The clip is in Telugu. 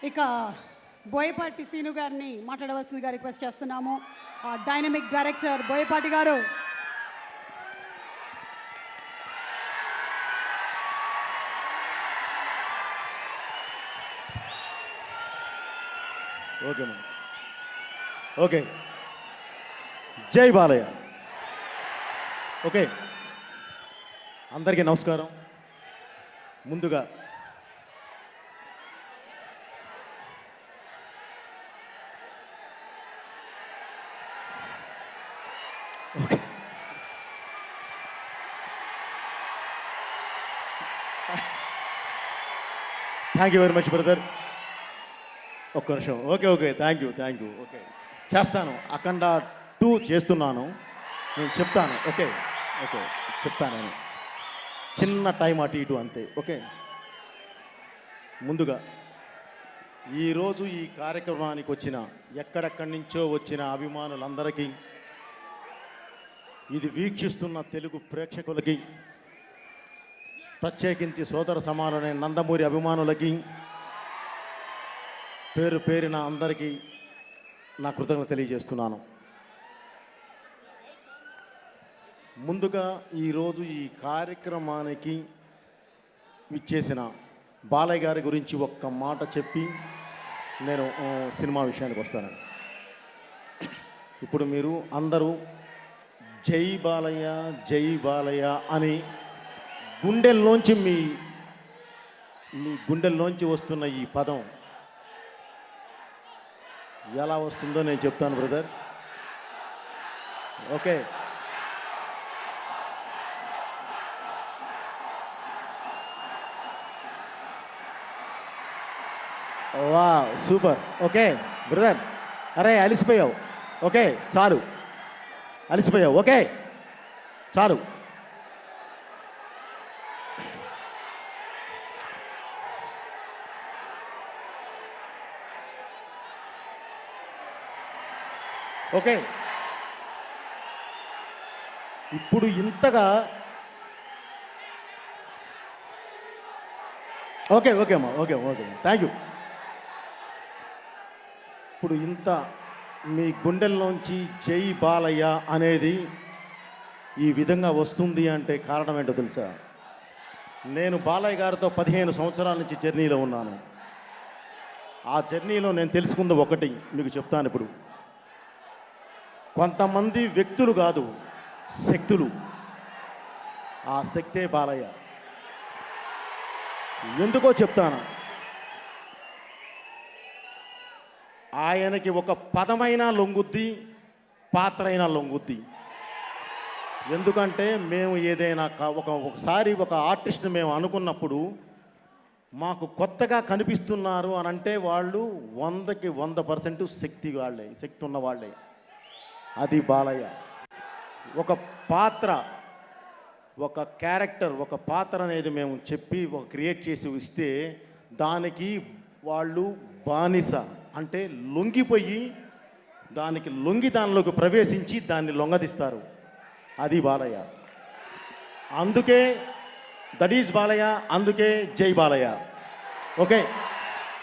ఇక బోయపాటి సీను గారిని మాట్లాడవలసిందిగా రిక్వెస్ట్ చేస్తున్నాము. డైనమిక్ డైరెక్టర్ బోయపాటి గారు. ఓకే ఓకే, జై బాలయ్య. ఓకే, అందరికీ నమస్కారం. ముందుగా thank you very much brother. ఒక్క నిమిషం. Okay okay, thank you. Okay, చేస్తాను. అఖండ 2 చేస్తున్నాను, నేను చెప్తాను. ఓకే ఓకే, చెప్తాను. నేను చిన్న టైం అటు ఇటు అంతే. ఓకే, ముందుగా ఈరోజు ఈ కార్యక్రమానికి వచ్చిన ఎక్కడెక్కడి నుంచో వచ్చిన అభిమానులందరికీ, ఇది వీక్షిస్తున్న తెలుగు ప్రేక్షకులకి, ప్రత్యేకించి సోదర సమానులైన నందమూరి అభిమానులకి పేరు పేరిన అందరికీ నా కృతజ్ఞత తెలియజేస్తున్నాను. ముందుగా ఈరోజు ఈ కార్యక్రమానికి విచ్చేసిన బాలయ్య గారి గురించి ఒక్క మాట చెప్పి నేను సినిమా విషయానికి వస్తాను. ఇప్పుడు మీరు అందరూ జై బాలయ్య జై బాలయ్య అని గుండెల్లోంచి మీ గుండెల్లోంచి వస్తున్న ఈ పదం ఎలా వస్తుందో నేను చెప్తాను బ్రదర్. ఓకే, వా సూపర్. ఓకే బ్రదర్, అరే అలిసిపోయావు. ఓకే చాలు, అలిసిపోయావు. ఓకే చాలు. ఓకే, ఇప్పుడు ఇంతగా ఓకే అమ్మా, ఓకే థ్యాంక్ యూ. ఇప్పుడు ఇంత మీ గుండెల్లోంచి జై బాలయ్య అనేది ఈ విధంగా వస్తుంది అంటే కారణం ఏంటో తెలుసా? నేను బాలయ్య గారితో 15 సంవత్సరాల నుంచి జర్నీలో ఉన్నాను. ఆ జర్నీలో నేను తెలుసుకుంది ఒకటి మీకు చెప్తాను. ఇప్పుడు కొంతమంది వ్యక్తులు కాదు, శక్తులు. ఆ శక్తే బాలయ్య. ఎందుకో చెప్తాను. ఆయనకి ఒక పదమైనా లొంగుద్ది, పాత్ర అయినా లొంగుద్ది. ఎందుకంటే మేము ఏదైనా ఒకసారి ఒక ఆర్టిస్ట్ని మేము అనుకున్నప్పుడు మాకు కొత్తగా కనిపిస్తున్నారు అని అంటే వాళ్ళు 100కి 100% శక్తి ఉన్న వాళ్ళే. అది బాలయ్య. ఒక పాత్ర, ఒక క్యారెక్టర్, ఒక పాత్ర అనేది మేము చెప్పి క్రియేట్ చేసి ఇస్తే దానికి వాళ్ళు బానిస అంటే లొంగిపోయి దానిలోకి ప్రవేశించి దాన్ని లొంగదీస్తారు. అది బాలయ్య. అందుకే దట్ ఈజ్ బాలయ్య. అందుకే జై బాలయ్య. ఓకే.